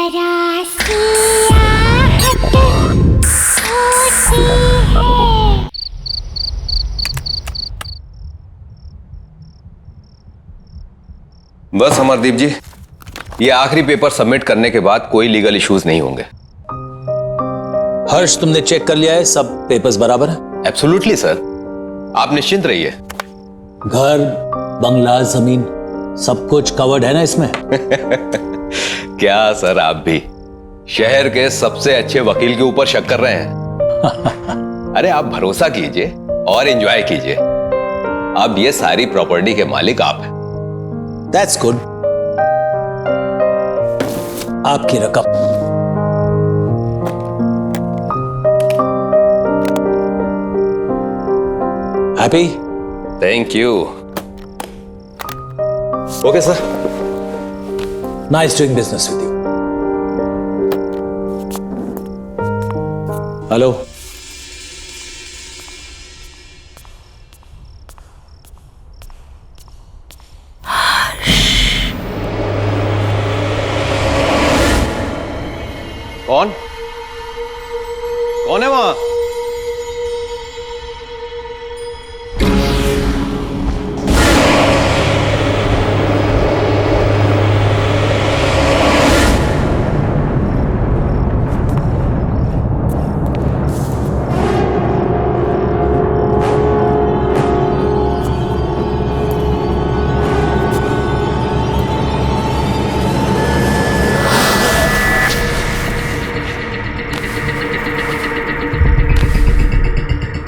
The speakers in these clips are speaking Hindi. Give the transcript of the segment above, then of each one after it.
जरा सी आहट होती है। बस अमरदीप जी, ये आखिरी पेपर सबमिट करने के बाद कोई लीगल इश्यूज नहीं होंगे। हर्ष, तुमने चेक कर लिया है? सब पेपर्स बराबर है? एब्सोल्युटली सर, आप निश्चिंत रहिए। घर, बंगला, जमीन सब कुछ कवर्ड है ना इसमें? क्या सर, आप भी शहर के सबसे अच्छे वकील के ऊपर शक कर रहे हैं? अरे आप भरोसा कीजिए और एंजॉय कीजिए। अब ये सारी प्रॉपर्टी के मालिक आप हैं। That's good. आपकी रकम। Happy? Thank you. Okay sir. Nice doing business with you. Hello, कौन कौन है वहां?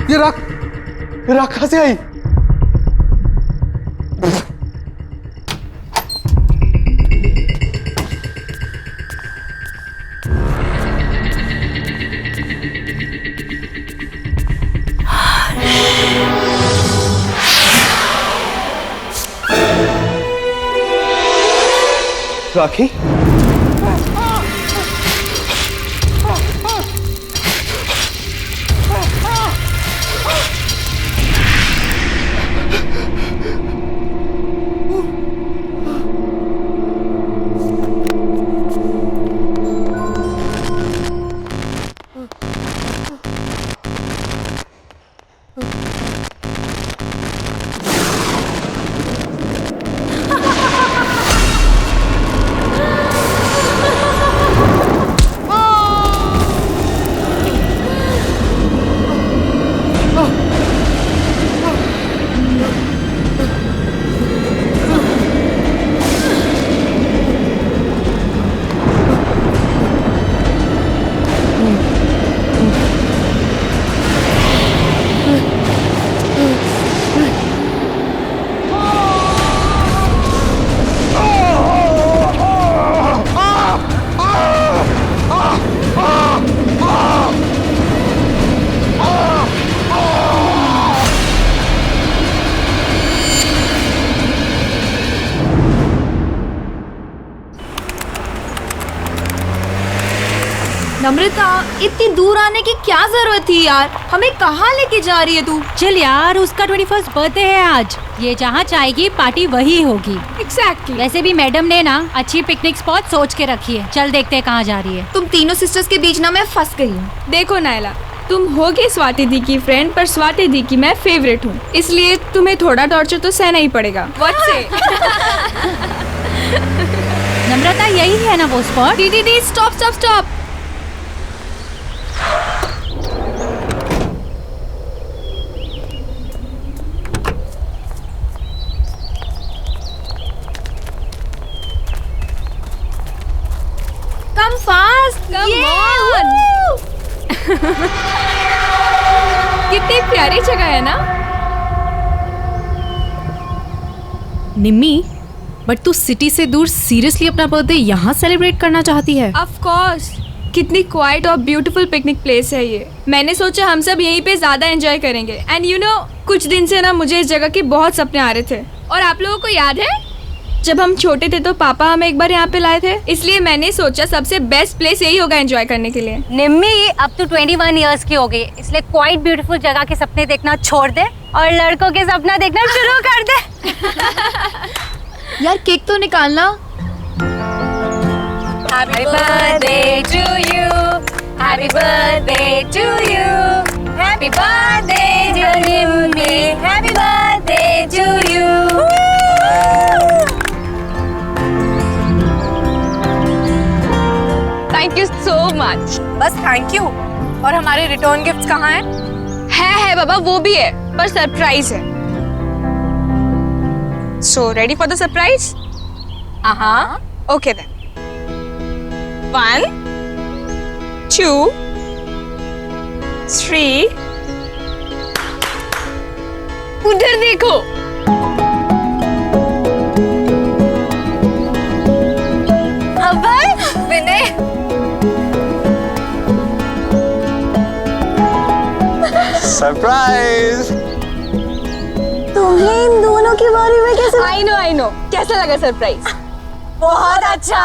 ये राख कहां से आई? राखी? नम्रता, इतनी दूर आने की क्या जरूरत थी यार? हमें कहाँ लेके जा रही है तू? चल यार, उसका 21st बर्थडे है आज। ये जहाँ चाहेगी पार्टी वही होगी। एग्जैक्टली। वैसे भी मैडम ने ना अच्छी पिकनिक स्पॉट सोच के रखी है। चल देखते हैं कहाँ जा रही है। तुम तीनों सिस्टर्स के बीच ना मैं फंस गई हूँ। देखो नायला, तुम होगे स्वाति दी की फ्रेंड, पर स्वाति दी की मैं फेवरेट हूँ, इसलिए तुम्हें थोड़ा टॉर्चर तो सहना ही पड़ेगा। व्हाट से? नम्रता, यही है ना वो स्पॉट? दीदी stop stop stop. Come fast! Come on! कितनी प्यारी जगह है ना? निम्मी, बट तू सिटी से दूर सीरियसली अपना बर्थडे यहाँ सेलिब्रेट करना चाहती है? Of course! कितनी क्वाइट और ब्यूटीफुल पिकनिक प्लेस है ये। मैंने सोचा हम सब यहीं पे ज्यादा एंजॉय करेंगे। एंड यू नो, कुछ दिन से ना मुझे इस जगह के बहुत सपने आ रहे थे। और आप लोगों को याद है जब हम छोटे थे तो पापा हमें एक बार यहाँ पे लाए थे, इसलिए मैंने सोचा सबसे बेस्ट प्लेस यही होगा एंजॉय करने के लिए। निम्मी, अब तो 21 इयर्स की हो गई, इसलिए क्वाइट ब्यूटीफुल जगह के सपने देखना छोड़ दे और लड़कों के सपना देखना शुरू कर दे। यार केक तो निकालना। Happy birthday to you. Happy birthday to you. Happy birthday dear Nimmi. Happy birthday to you. Thank you so much. बस थैंक यू। और हमारे रिटर्न गिफ्ट्स कहाँ हैं? है बाबा, वो भी है, पर सरप्राइज है। So ready for the surprise? हाँ। Okay then. 1 2 3। उधर देखो। अभय, विनय, सरप्राइज। तुम्हें इन दोनों के बारे में कैसे? I know. कैसा लगा सरप्राइज? बहुत अच्छा।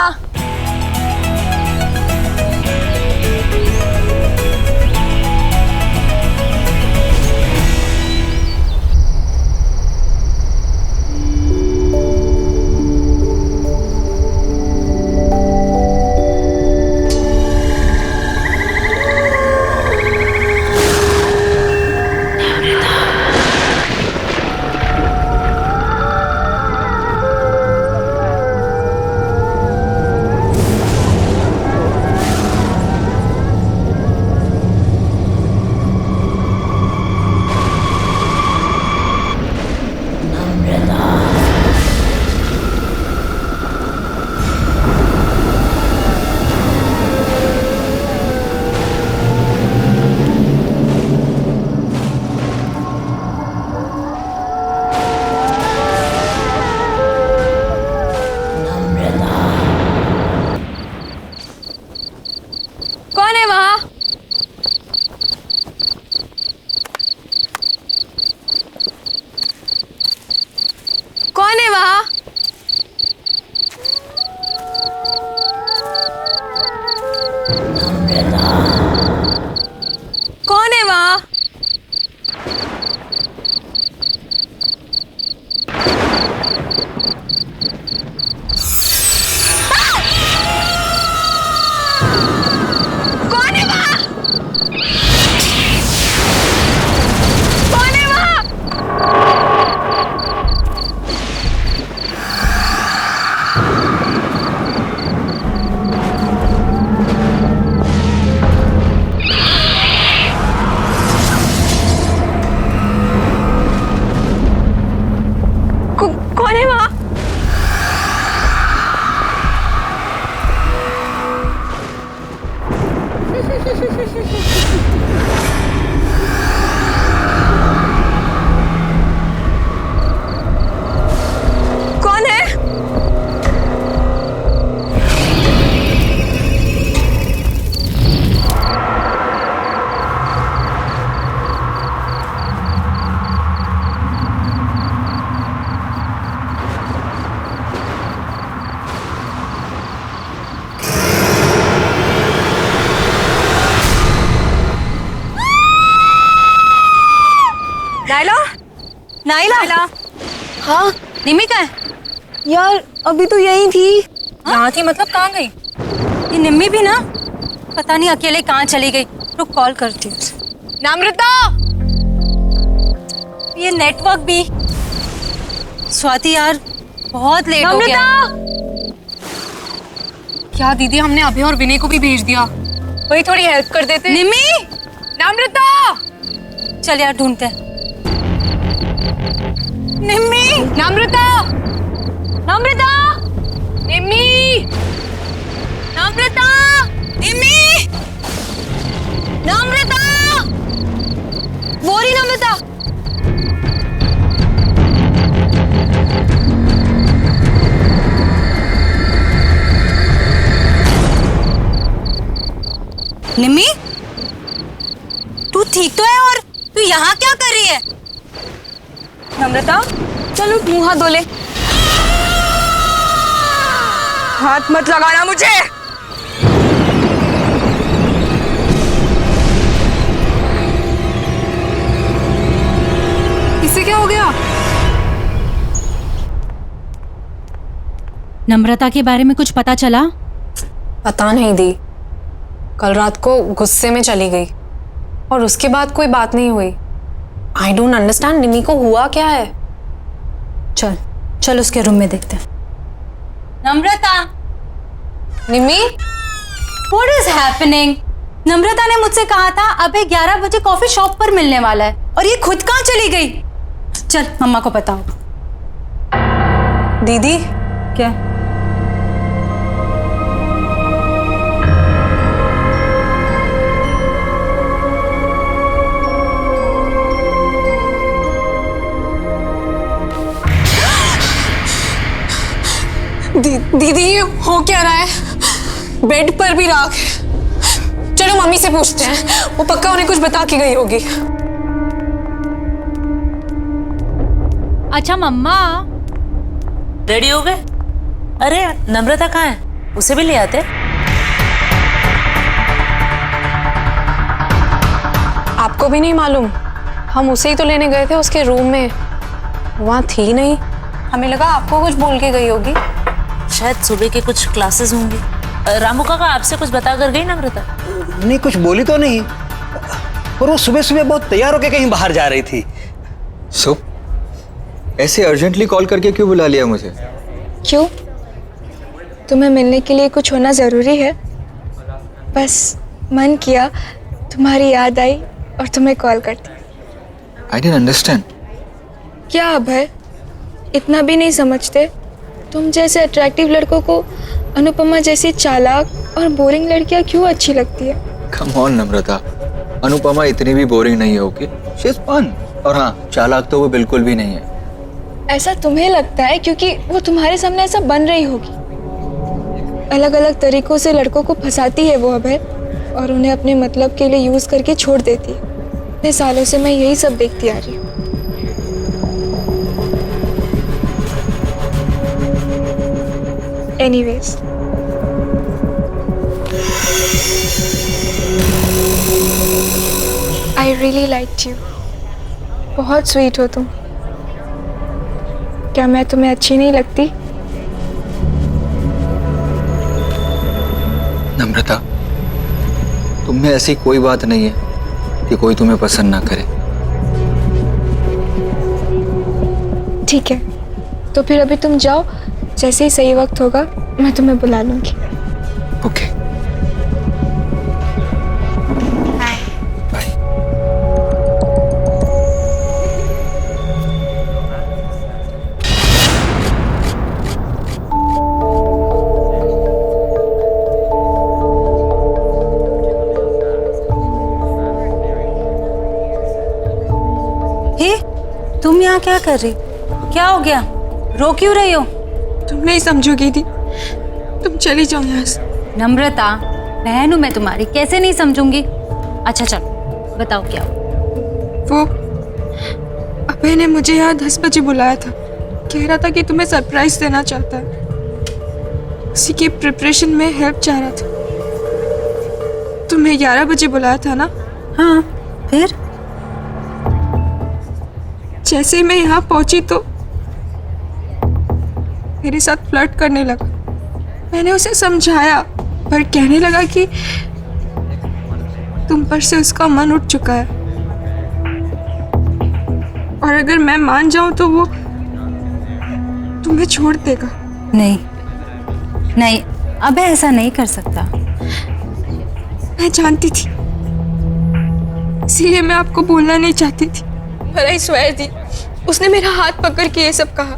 कौन है वहाँ? कौन है वहाँ? कौन है वहाँ? कौन है वहाँ? कौन है वहाँ? कौन है वहाँ? कौन है? Naila, Naila. हाँ निम्मी कहाँ है? यार, अभी तो यही थी। यहाँ थी मतलब कहाँ गई? ये निम्मी भी ना, पता नहीं अकेले कहाँ चली गई। रुक कॉल करती हूँ। नम्रता! ये नेटवर्क भी। स्वाति यार, बहुत लेट हो गया। क्या दीदी, हमने अभय और विनय को भी भेज दिया। वही थोड़ी हेल्प कर देते। निम्मी, नम्रता! चल यार ढूंढते हैं। निम्मी, नम्रता! नम्रता, निम्मी! नम्रता, निम्मी, नम्रता, वो रही नम्रता। निम्मी, तू ठीक तो है? और तू यहाँ क्या कर रही है? नम्रता, चलो मुंह हाथ धो ले। हाथ मत लगाना मुझे। इससे क्या हो गया? नम्रता के बारे में कुछ पता चला? पता नहीं दी, कल रात को गुस्से में चली गई और उसके बाद कोई बात नहीं हुई। आई डोंट अंडरस्टैंड, निमी को हुआ क्या है? चल चल उसके रूम में देखते हैं। नम्रता, निमी, व्हाट इज हैपनिंग? नम्रता ने मुझसे कहा था अबे 11 बजे कॉफी शॉप पर मिलने वाला है, और ये खुद कहाँ चली गई? चल मम्मा को बताओ। दीदी क्या? दीदी ये हो क्या रहा है? बेड पर भी राख है। चलो मम्मी से पूछते हैं, वो पक्का उन्हें कुछ बता के गई होगी। अच्छा मम्मा, रेडी हो गए? अरे नम्रता कहाँ है? उसे भी ले आते। आपको भी नहीं मालूम? हम उसे ही तो लेने गए थे उसके रूम में, वहाँ थी नहीं। हमें लगा आपको कुछ बोल के गई होगी। शायद सुबह के कुछ क्लासेस होंगी। रामू काका आपसे कुछ बता कर गई नम्रता? नहीं, कुछ बोली तो नहीं, पर वो सुबह सुबह बहुत तैयार होकर कहीं बाहर जा रही थी। सो ऐसे अर्जेंटली कॉल करके क्यों बुला लिया मुझे? क्यों? तुम्हें मिलने के लिए कुछ होना ज़रूरी है? बस मन किया, तुम्हारी याद आई और तुम्हें कॉल करती। I didn't understand. क्या अब है, इतना भी नहीं समझते? तुम जैसे अट्रैक्टिव लड़कों को अनुपमा जैसी चालाक और बोरिंग लड़कियां क्यों अच्छी लगती है? कम ऑन नम्रता, अनुपमा इतनी भी बोरिंग नहीं है। Okay, she is fun. और हाँ, चालाक तो वो बिल्कुल भी नहीं है। ऐसा तुम्हें लगता है क्योंकि वो तुम्हारे सामने ऐसा बन रही होगी। अलग अलग तरीकों से लड़कों को फंसाती है वो अभय, और उन्हें अपने मतलब के लिए यूज करके छोड़ देती है। इतने सालों से मैं यही सब देखती आ रही हूँ। Anyways, I really liked you. बहुत स्वीट हो तुम। क्या मैं तुम्हें अच्छी नहीं लगती? नम्रता, तुम में ऐसी कोई बात नहीं है कि कोई तुम्हें पसंद ना करे। ठीक है, तो फिर अभी तुम जाओ, जैसे ही सही वक्त होगा मैं तुम्हें बुला लूंगी। Okay, bye. हे, तुम यहाँ क्या कर रही? क्या हो गया? रो क्यों रही हो? तुम नहीं समझोगी दी, तुम चली जाओ यहाँ से। नम्रता, बहन हूँ मैं तुम्हारी, कैसे नहीं समझूंगी? अच्छा चलो बताओ क्या हुआ? वो अभय ने मुझे यहाँ 10 बजे बुलाया था। कह रहा था कि तुम्हें सरप्राइज देना चाहता है। उसी की प्रिपरेशन में हेल्प चाह रहा था। तुम्हें 11 बजे बुलाया था ना? हाँ, फिर? जैसे ही मैं यहाँ पहुंची तो मेरे साथ फ्लर्ट करने लगा। मैंने उसे समझाया, पर कहने लगा कि तुम पर से उसका मन उठ चुका है, और अगर मैं मान जाऊं तो वो तुम्हें छोड़ देगा। नहीं नहीं, अब ऐसा नहीं कर सकता। मैं जानती थी, इसीलिए मैं आपको बोलना नहीं चाहती थी। पर आई स्वेयर दी, उसने मेरा हाथ पकड़ के ये सब कहा।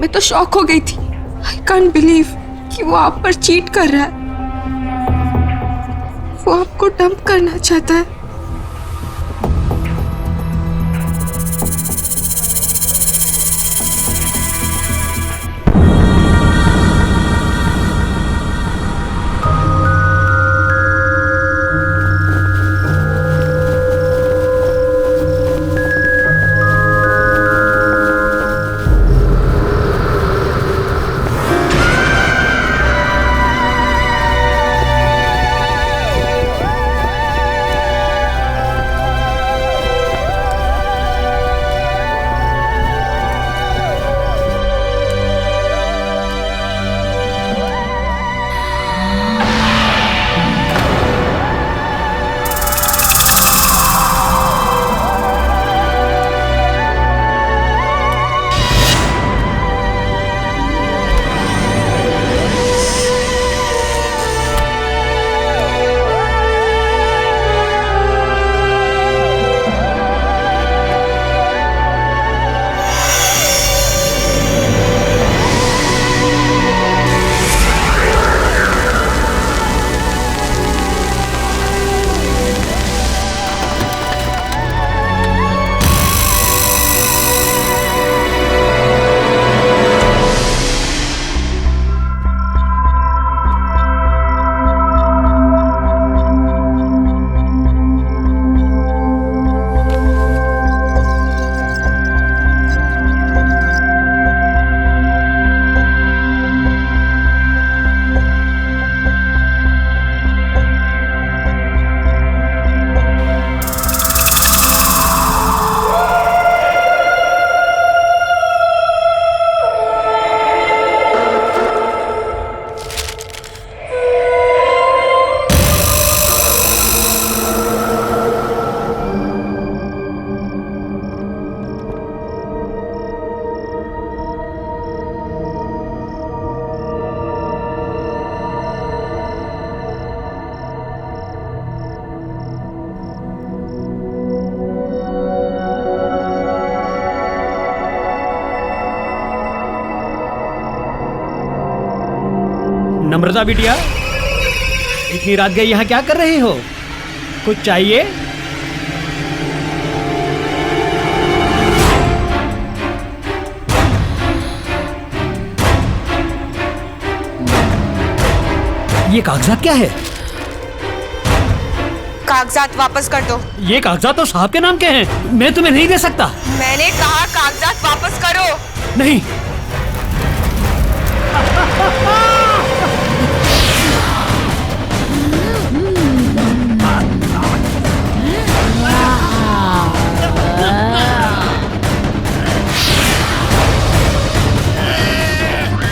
मैं तो शॉक हो गई थी। आई कांट बिलीव कि वो आप पर चीट कर रहा है। वो आपको डंप करना चाहता है। नम्रता बिटिया, इतनी रात गई यहाँ क्या कर रही हो? कुछ चाहिए? ये कागजात क्या है? कागजात वापस कर दो। ये कागजात तो साहब के नाम के हैं, मैं तुम्हें नहीं दे सकता। मैंने कहा कागजात वापस करो। नहीं।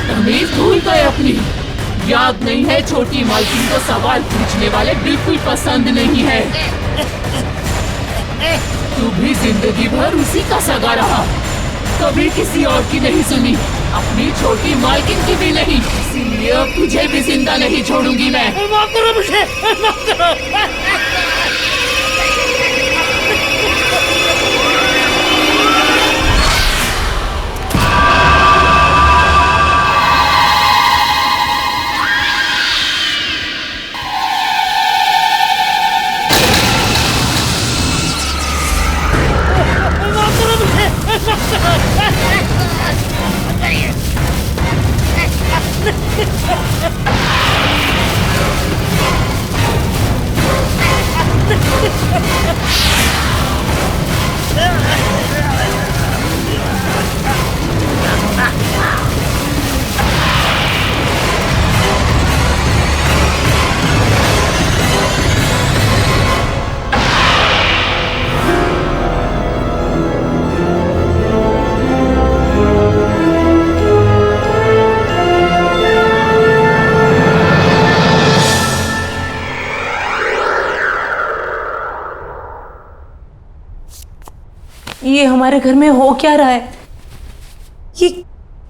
तमीज भूल गए अपनी। याद नहीं है छोटी मालकिन को सवाल पूछने वाले बिल्कुल पसंद नहीं है। तू भी जिंदगी भर उसी का सगा रहा, कभी किसी और की नहीं सुनी, अपनी छोटी मालकिन की भी नहीं। इसीलिए अब तुझे भी जिंदा नहीं छोड़ूंगी मैं। माफ करो मुझे, माफ करो। ये हमारे घर में हो क्या रहा है? ये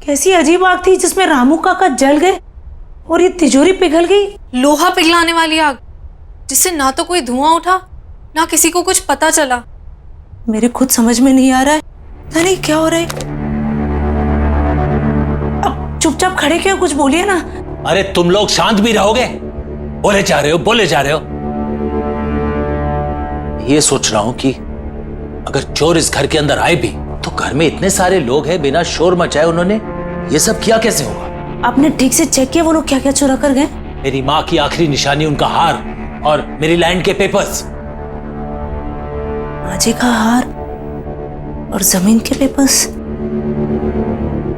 कैसी अजीब आग थी जिसमें रामू काका जल गए और ये तिजोरी पिघल गई। लोहा पिघलाने वाली आग, जिससे ना तो कोई धुआं उठा ना किसी को कुछ पता चला। मेरे खुद समझ में नहीं आ रहा है, पता नहीं क्या हो रहा है। अब चुपचाप खड़े क्यों, कुछ बोलिए ना। अरे तुम लोग शांत भी रहोगे? बोले जा रहे हो, बोले जा रहे हो। ये सोच रहा हूं कि अगर चोर इस घर के अंदर आए भी तो घर में इतने सारे लोग हैं, बिना शोर मचाए उन्होंने ये सब किया कैसे होगा? आपने ठीक से चेक किया वो लोग क्या क्या चुरा कर गए? मेरी माँ की आखिरी निशानी, उनका हार और मेरी लैंड के पेपर्स। माँ का हार और जमीन के पेपर्स।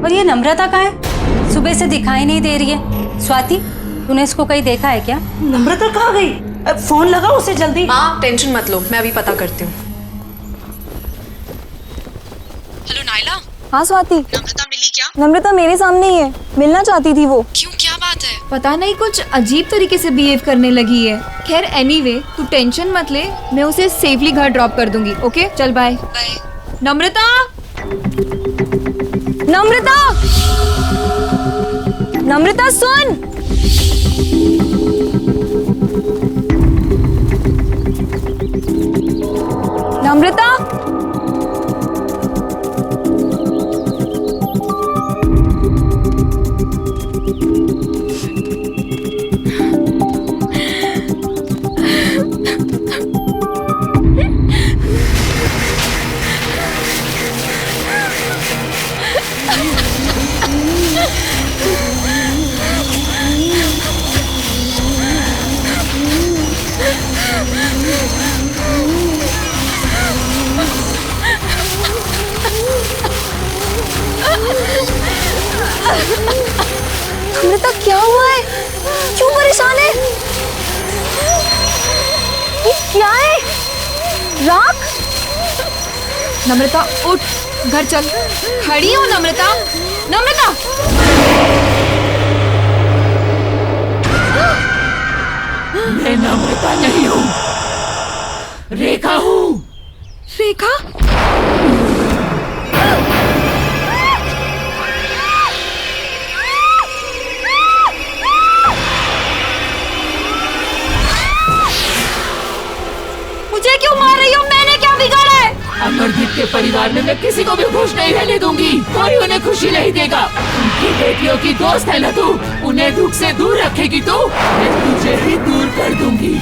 और ये नम्रता कहाँ है? सुबह से दिखाई नहीं दे रही है। स्वाति, तूने इसको कहीं देखा है क्या? नम्रता कहाँ गई? फोन लगाओ उसे जल्दी। माँ टेंशन मत लो, मैं अभी पता करती हूँ। हेलो नायला। हाँ स्वाति। नम्रता मिली क्या? नम्रता मेरे सामने ही है, मिलना चाहती थी वो। क्यों, क्या बात है? पता नहीं, कुछ अजीब तरीके से बिहेव करने लगी है। खैर एनीवे, तू टेंशन मत ले, मैं उसे सेफली घर ड्रॉप कर दूंगी। ओके चल बाय। बाय। नम्रता, नम्रता, नम्रता सुन। नम्रता, नम्रता क्या हुआ है? क्यों परेशान है? ये क्या है? राख? नम्रता उठ, घर चल। खड़ी हो नम्रता, नम्रता। मैं नम्रता नहीं हूँ, रेखा हूँ। रेखा? मुझे क्यों मार रही हो? मैंने क्या बिगाड़ा है? अमरदीप के परिवार में मैं किसी को भी खुश नहीं रहने दूंगी। कोई उन्हें खुशी नहीं देगा। उनकी बेटियों की दोस्त है ना तू, उन्हें दुख से दूर रखेगी तू, मैं तुझे ही दूर कर दूंगी।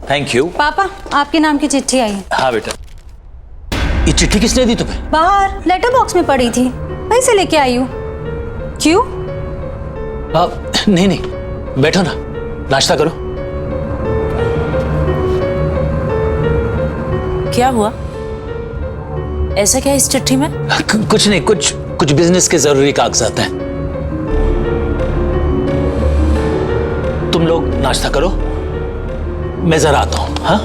Thank you. पापा, आपके नाम की चिट्ठी आई है। हाँ बेटा। ये चिट्ठी किसने दी तुम्हें? बाहर लेटर बॉक्स में पड़ी थी, वहीं से लेके आई हूँ। क्यों? नहीं, बैठो ना, नाश्ता करो। क्या हुआ? ऐसा क्या इस चिट्ठी में? कुछ नहीं, कुछ बिजनेस के जरूरी कागजात हैं। तुम लोग नाश्ता करो, मैं जरा आता हूं। हाँ,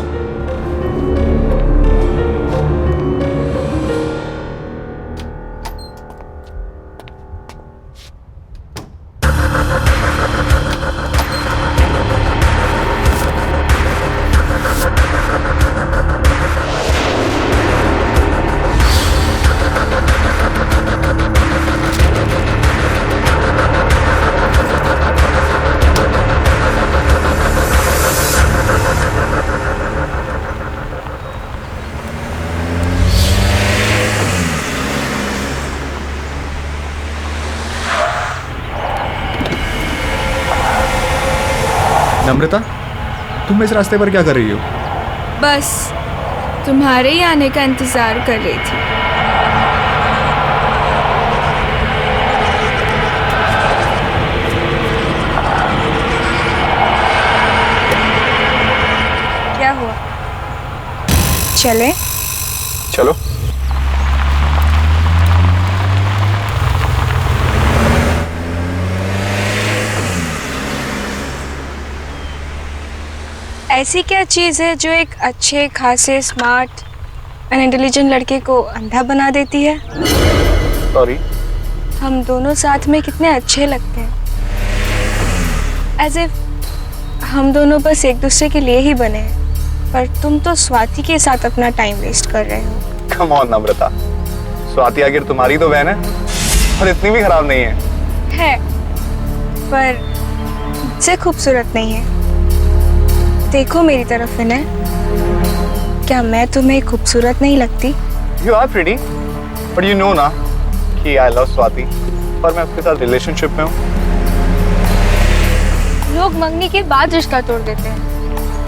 नम्रता, तुम इस रास्ते पर क्या कर रही हो? बस तुम्हारे ही आने का इंतजार कर रही थी। क्या हुआ? चले? चलो। ऐसी क्या चीज़ है जो एक अच्छे खासे स्मार्ट एंड इंटेलिजेंट लड़के को अंधा बना देती है? सॉरी। हम दोनों साथ में कितने अच्छे लगते हैं, एज इफ हम दोनों बस एक दूसरे के लिए ही बने हैं, पर तुम तो स्वाति के साथ अपना टाइम वेस्ट कर रहे हो। कम ऑन नम्रता, स्वाति आखिर तुम्हारी तो बहन है और इतनी भी खराब नहीं है। पर मुझसे खूबसूरत नहीं है। देखो मेरी तरफ विनय, क्या मैं तुम्हें खूबसूरत नहीं लगती? You are pretty, but you know ना कि I love स्वाति और मैं उसके साथ रिलेशनशिप में हूँ। लोग मंगनी के बाद रिश्ता तोड़ देते हैं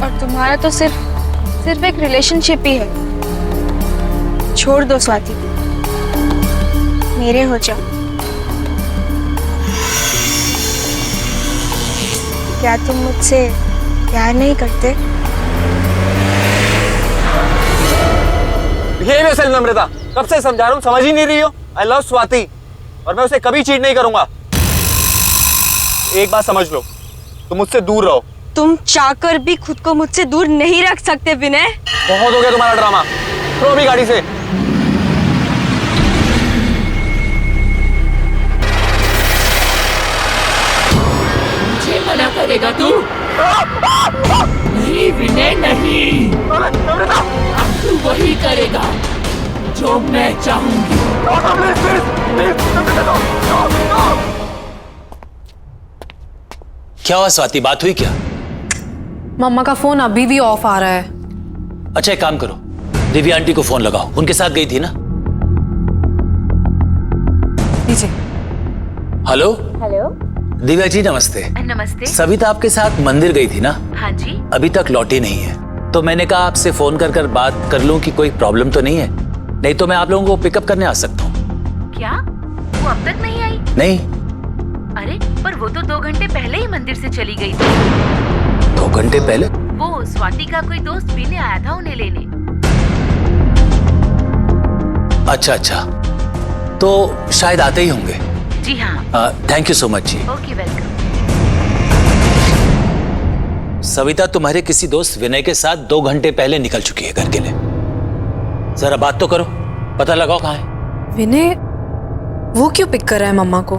और तुम्हारा तो सिर्फ एक रिलेशनशिप ही है। छोड़ दो स्वाति, मेरे हो जाओ। क्या तुम मुझसे प्यार नहीं करते? बिहेव योरसेल्फ नम्रता, कब से समझा रहा हूँ, समझ ही नहीं रही हो। आई लव स्वाति और मैं उसे कभी चीट नहीं करूंगा। एक बात समझ लो, तुम मुझसे दूर रहो। तुम चाहकर भी खुद को मुझसे दूर नहीं रख सकते विनय। बहुत हो गया तुम्हारा ड्रामा, थ्रो अभी गाड़ी से। मुझे मना करेगा तू? नहीं विनय, नहीं। अब तू वही करेगा जो मैं चाहूंगी। क्या हुआ स्वाति, बात हुई क्या? मम्मा का फोन अभी भी ऑफ आ रहा है। अच्छा एक काम करो, दिव्या आंटी को फोन लगाओ, उनके साथ गई थी ना? लीजिए। Hello hello. दिव्या जी नमस्ते। नमस्ते। सविता आपके साथ मंदिर गई थी ना? हाँ जी। अभी तक लौटी नहीं है, तो मैंने कहा आपसे फोन कर बात कर लूं कि कोई प्रॉब्लम तो नहीं है, नहीं तो मैं आप लोगों को पिकअप करने आ सकता हूँ। क्या वो अब तक नहीं आई? नहीं। अरे पर वो तो 2 घंटे पहले ही मंदिर से चली गई थी। 2 घंटे पहले? वो स्वाति का कोई दोस्त पीने आया था उन्हें लेने। अच्छा, तो शायद आते ही होंगे। जी हाँ। थैंक यू सो मच जी। Okay welcome. सविता तुम्हारे किसी दोस्त विनय के साथ 2 घंटे पहले निकल चुकी है घर के लिए। जरा बात तो करो, पता लगाओ कहाँ है। विनय वो क्यों पिक कर रहा है मम्मा को?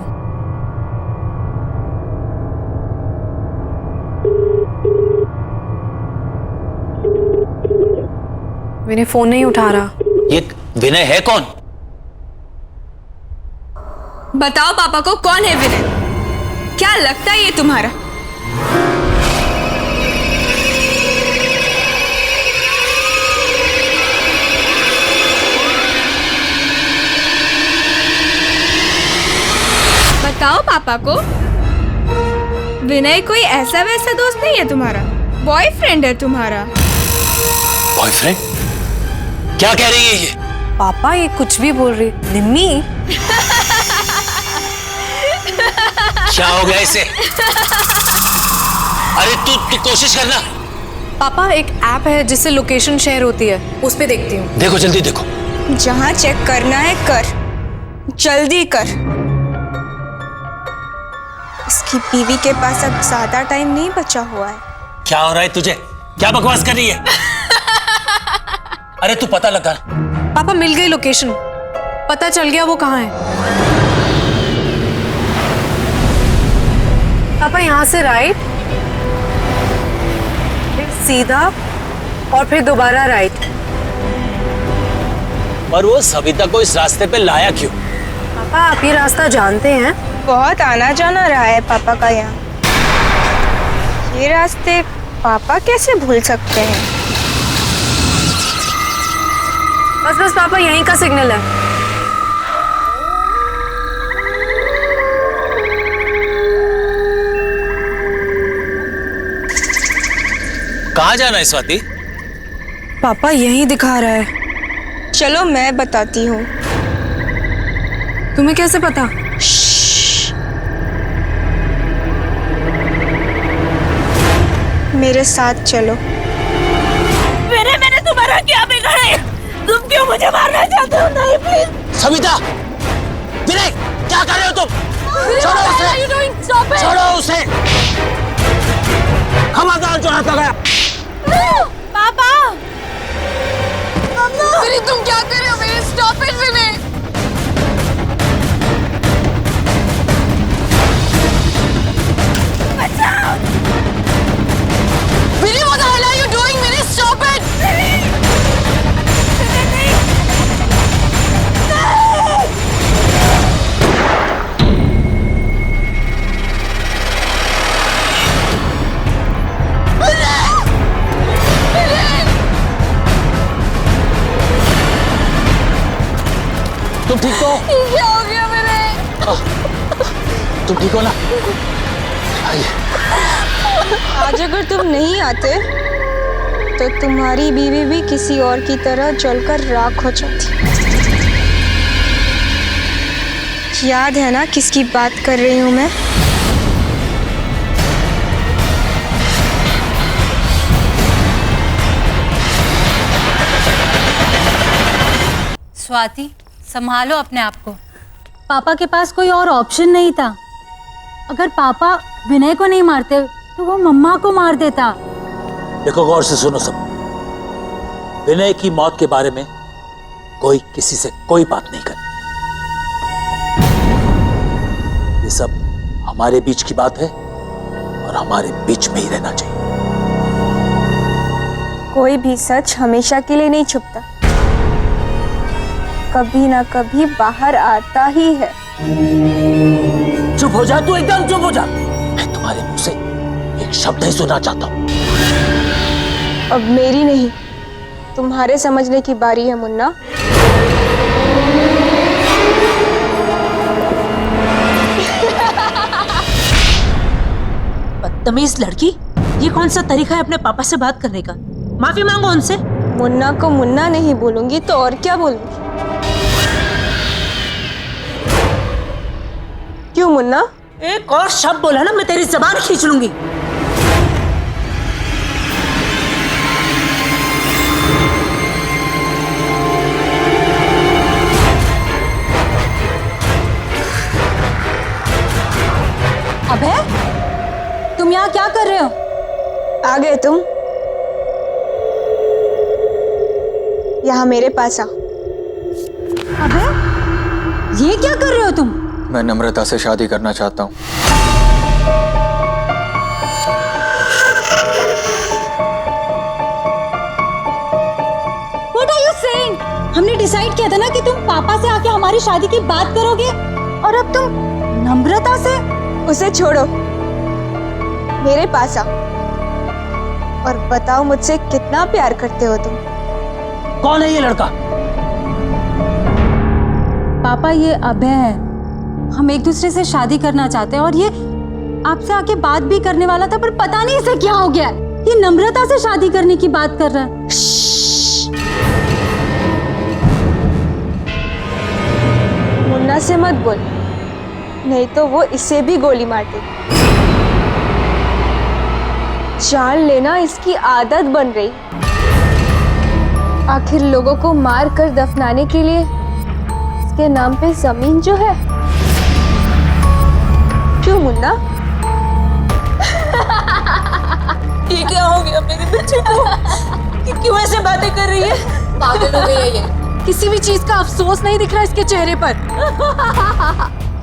विनय फोन नहीं उठा रहा। ये विनय है कौन? बताओ पापा को कौन है विनय? क्या लगता है ये तुम्हारा? बताओ पापा को। विनय कोई ऐसा वैसा दोस्त नहीं है तुम्हारा, बॉयफ्रेंड है तुम्हारा। बॉयफ्रेंड? क्या कह रही है ये? पापा ये कुछ भी बोल रही। निम्मी क्या हो गया इसे? अरे तू कोशिश करना। पापा एक ऐप है जिससे लोकेशन शेयर होती है, उस पे देखती हूँ। देखो जल्दी देखो। जहाँ चेक करना है कर, जल्दी कर। इसकी बीवी के पास अब ज्यादा टाइम नहीं बचा हुआ है। क्या हो रहा है तुझे? क्या बकवास कर रही है? अरे तू पता लगा। पापा मिल गई लोकेशन, पता चल गया वो कहाँ है। पापा यहाँ से राइट, फिर सीधा और फिर दोबारा राइट। और वो सविता को इस रास्ते पे लाया क्यों? पापा आप ये रास्ता जानते हैं? बहुत आना जाना रहा है पापा का यहाँ। ये रास्ते पापा कैसे भूल सकते हैं? बस बस पापा यहीं का सिग्नल है। कहाँ जाना है स्वाति? पापा यहीं दिखा रहा है। चलो मैं बताती हूँ। तुम्हें कैसे पता? मेरे साथ चलो। मैंने तुम्हारा क्या बिगाड़ा? तुम क्यों मुझे मारना चाहते हो? नहीं प्लीज। सविता, विनय, क्या कर रहे हो तुम? छोड़ो उसे, छोड़ो उसे। खबरदार जो हाथ लगाया। पापा विनय तुम क्या कर रहे हो? विनय स्टॉप इट। विनय बचाओ। Vinay what the hell are you doing? Vinay stop it. तुम ठीक हो? क्या हो गया विनय? तुम ठीक हो ना? आइए। आज अगर तुम नहीं आते तो तुम्हारी बीवी भी किसी और की तरह जलकर राख हो जाती। याद है ना किसकी बात कर रही हूँ मैं? स्वाति, संभालो अपने आप को। पापा के पास कोई और ऑप्शन नहीं था। अगर पापा विनय को नहीं मारते तो वो मम्मा को मार देता। देखो गौर से सुनो सब। विनय की मौत के बारे में कोई किसी से कोई बात नहीं करे। ये सब हमारे बीच की बात है और हमारे बीच में ही रहना चाहिए। कोई भी सच हमेशा के लिए नहीं छुपता, कभी ना कभी बाहर आता ही है। चुप हो जा तू, एकदम चुप हो जा। मैं तुम्हारे मुंह से एक शब्द नहीं सुनना चाहता हूं। अब मेरी नहीं, तुम्हारे समझने की बारी है मुन्ना। बदतमीज लड़की, ये कौन सा तरीका है अपने पापा से बात करने का? माफी मांगो उनसे। मुन्ना को मुन्ना नहीं बोलूंगी तो और क्या बोलूंगी? क्यों मुन्ना? एक और शब्द बोला ना मैं तेरी जबान खींच लूंगी। अबे तुम यहाँ क्या कर रहे हो? आ गए तुम? यहाँ मेरे पास आ। अबे ये क्या कर रहे हो तुम? मैं नम्रता से शादी करना चाहता हूँ। What are you saying? हमने डिसाइड किया था ना कि तुम पापा से आके हमारी शादी की बात करोगे। और अब तुम नम्रता से? उसे छोड़ो, मेरे पास आओ और बताओ मुझसे कितना प्यार करते हो तुम। कौन है ये लड़का? पापा, ये अभय है। हम एक दूसरे से शादी करना चाहते हैं और ये आपसे आके बात भी करने वाला था, पर पता नहीं इसे क्या हो गया। ये नम्रता से शादी करने की बात कर रहा है। मुन्ना से मत बोल, नहीं तो वो इसे भी गोली मार देगी। जान लेना इसकी आदत बन रही। आखिर लोगों को मार कर दफनाने के लिए इसके नाम पे जमीन जो है। क्यों मुन्ना? ये क्या हो गया मेरे बच्चे को? क्यों ऐसे बातें कर रही है? पागल हो गई है ये। किसी भी चीज का अफसोस नहीं दिख रहा इसके चेहरे पर।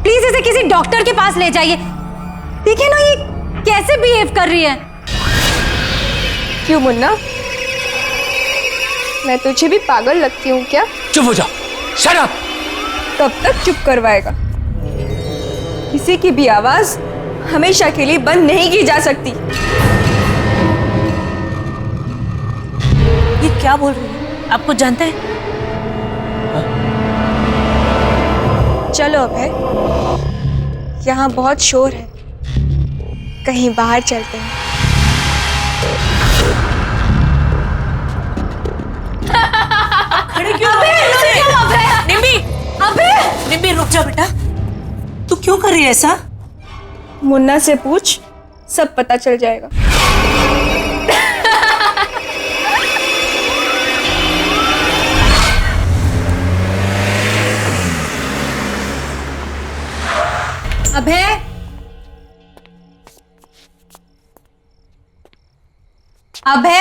प्लीज इसे किसी डॉक्टर के पास ले जाइए। देखिए ना ये कैसे बिहेव कर रही है। क्यों मुन्ना, मैं तुझे भी पागल लगती हूँ क्या? चुप हो जाओ, शट अप। कब तक चुप करवाएगा? किसी की भी आवाज हमेशा के लिए बंद नहीं की जा सकती। ये क्या बोल रही है? आपको जानते हैं? चलो अभय, यहाँ बहुत शोर है, कहीं बाहर चलते हैं। खड़े क्यों? निम्मी रुक जा बेटा। तू क्यों कर रही है ऐसा? मुन्ना से पूछ, सब पता चल जाएगा। अभय, अभय,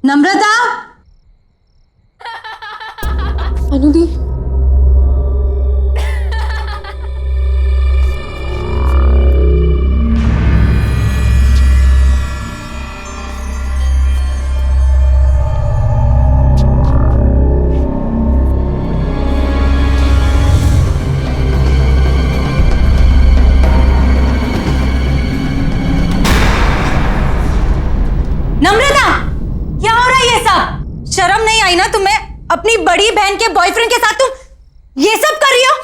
नम्रता, अनुदी, नम्रता, क्या हो रहा है ये सब? शर्म नहीं आई ना तुम्हें? अपनी बड़ी बहन के बॉयफ्रेंड के साथ तुम ये सब कर रही हो?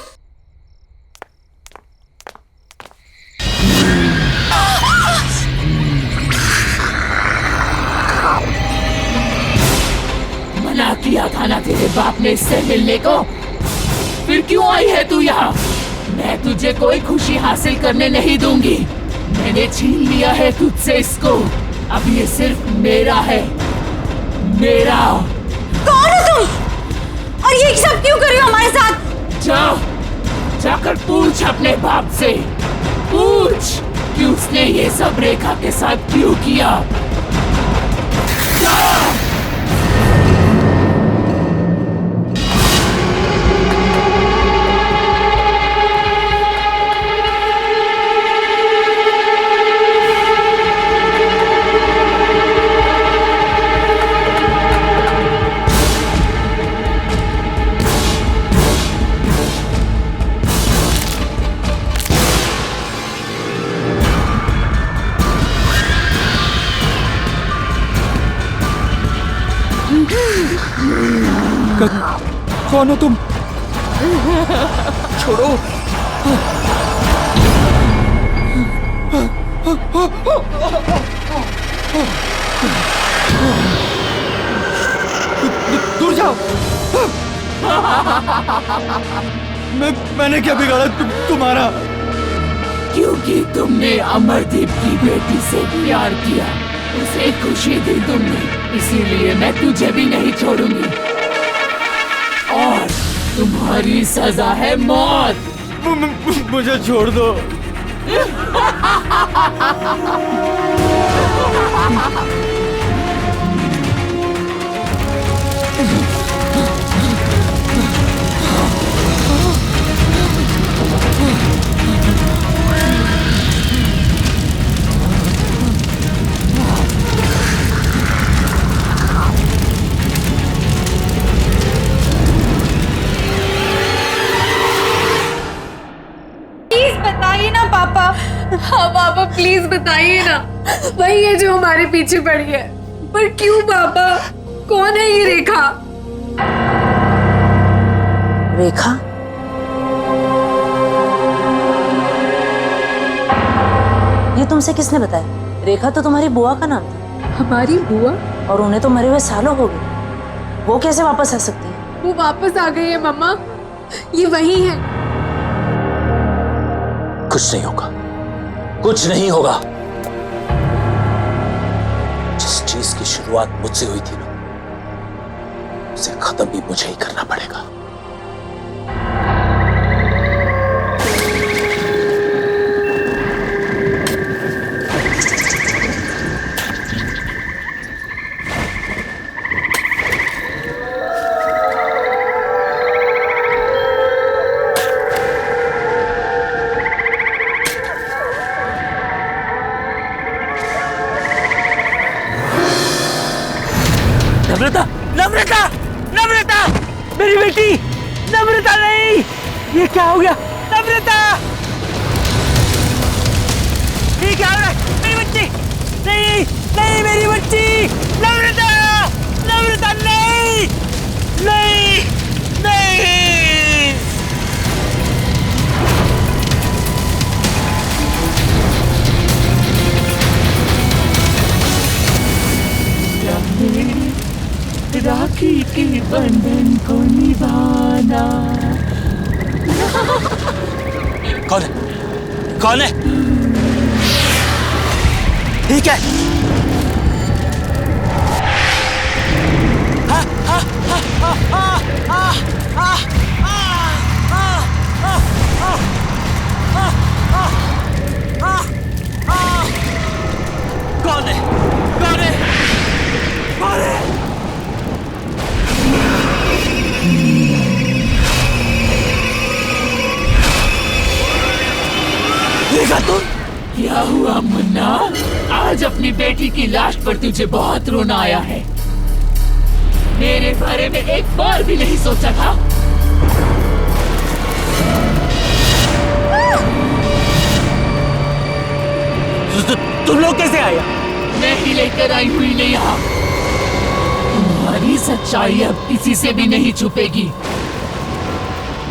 मना किया था ना तेरे बाप ने इससे मिलने को, फिर क्यों आई है तू यहाँ? मैं तुझे कोई खुशी हासिल करने नहीं दूंगी। मैंने छीन लिया है तुझसे इसको, अब ये सिर्फ मेरा है, मेरा। कौन हो तुम? और ये सब क्यों कर रही हो हमारे साथ? जाकर पूछ अपने बाप से, पूछ कि उसने ये सब रेखा के साथ क्यों किया। जा। कौन हो तुम? छोड़ो। दूर जाओ। मैंने क्या बिगाड़ा तुम्हारा? क्योंकि तुमने अमरदीप की बेटी से प्यार किया, उसे खुशी दी तुमने, इसीलिए मैं तुझे भी नहीं छोड़ूंगी। और तुम्हारी सजा है मौत। मुझे छोड़ दो। पापा प्लीज बताइए ना, वही है जो हमारे पीछे पड़ी है। पर क्यों पापा? कौन है ये रेखा? रेखा? ये तुमसे किसने बताया? रेखा तो तुम्हारी बुआ का नाम था। हमारी बुआ? और उन्हें तो मरे हुए सालों हो गए, वो कैसे वापस आ सकती है? वो वापस आ गई है मम्मा, ये वही है। कुछ नहीं होगा, कुछ नहीं होगा। जिस चीज की शुरुआत मुझसे हुई थी ना, उसे खत्म भी मुझे ही करना पड़ेगा। नम्रता, नम्रता, नम्रता, मेरी बेटी, नम्रता नहीं, ये क्या हो गया? नम्रता, ये क्या हो रहा है? मेरी बच्ची, नहीं, नहीं मेरी बच्ची, नम्रता, नम्रता नहीं, नहीं, नहीं। राखी के बंधन को निभाना। कौन है? कौन है? ठीक है। कौन है? कौन है? कौन है? देखा तुम? क्या हुआ मुन्ना? आज अपनी बेटी की लाश पर तुझे बहुत रोना आया है। मेरे बारे में एक बार भी नहीं सोचा था। तुम लोग कैसे आए? मैं ही लेकर आई हुई नहीं यहाँ। तुम्हारी सच्चाई अब किसी से भी नहीं छुपेगी।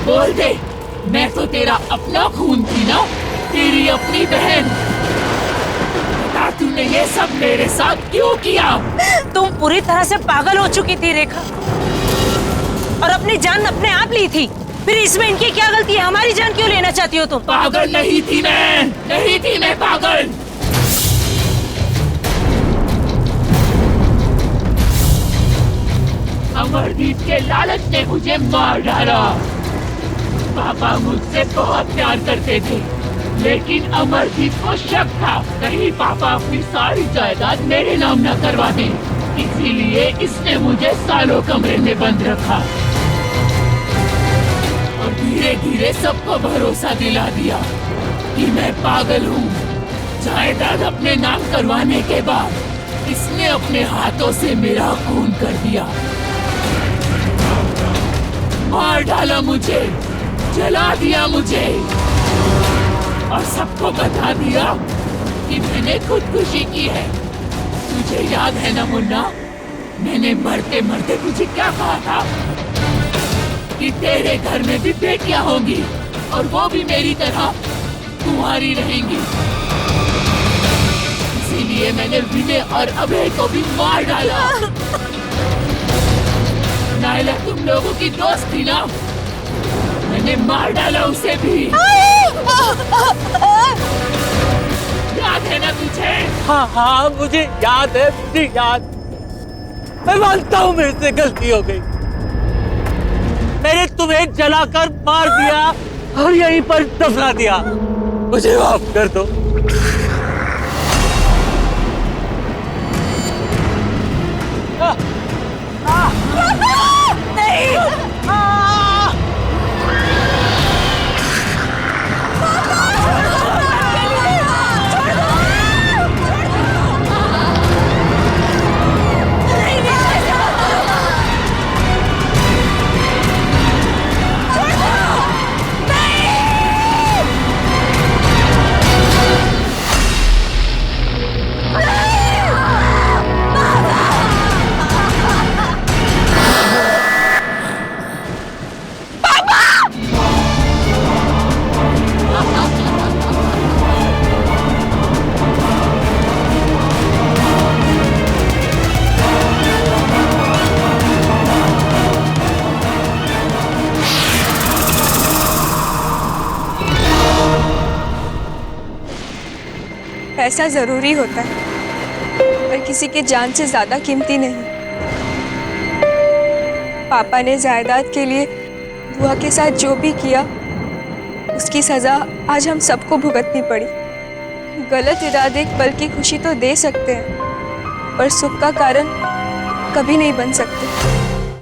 बोल दे, मैं तो तेरा अपना खून थी ना, तेरी अपनी बहन। बता, तूने ये सब मेरे साथ क्यों किया? तुम पूरी तरह से पागल हो चुकी थी रेखा, और अपनी जान अपने आप ली थी। फिर इसमें इनकी क्या गलती है? हमारी जान क्यों लेना चाहती हो तुम? पागल नहीं थी मैं, नहीं थी मैं पागल। अमरदीप के लालच ने मुझे मार डाला। पापा मुझसे बहुत प्यार करते थे, लेकिन अमरदीप को शक था कहीं पापा अपनी सारी जायदाद मेरे नाम न करवा दें। इसीलिए इसने मुझे सालों कमरे में बंद रखा और धीरे धीरे सबको भरोसा दिला दिया कि मैं पागल हूँ। जायदाद अपने नाम करवाने के बाद इसने अपने हाथों से मेरा खून कर दिया, मार डाला मुझे, जला दिया मुझे और सबको बता दिया कि मैंने खुदकुशी की है। तुझे याद है ना मुन्ना, मैंने मरते मरते तुझे क्या कहा था? कि तेरे घर में भी बेटियां होंगी और वो भी मेरी तरह तुम्हारी रहेंगी। इसीलिए मैंने विनय और अभय को भी मार डाला। नायला तुम लोगों की दोस्त थी ना, मैंने मार डाला उसे भी। याद है ना तुझे? हाँ हाँ मुझे याद है, मुझे याद। मैं मानता हूँ मेरे से गलती हो गई। मैंने तुम्हें जलाकर मार दिया और यहीं पर दफना दिया। मुझे माफ कर दो। पैसा ज़रूरी होता है, पर किसी की जान से ज़्यादा कीमती नहीं। पापा ने जायदाद के लिए बुआ के साथ जो भी किया, उसकी सज़ा आज हम सबको भुगतनी पड़ी। गलत इरादे एक पल की खुशी तो दे सकते हैं, पर सुख का कारण कभी नहीं बन सकते।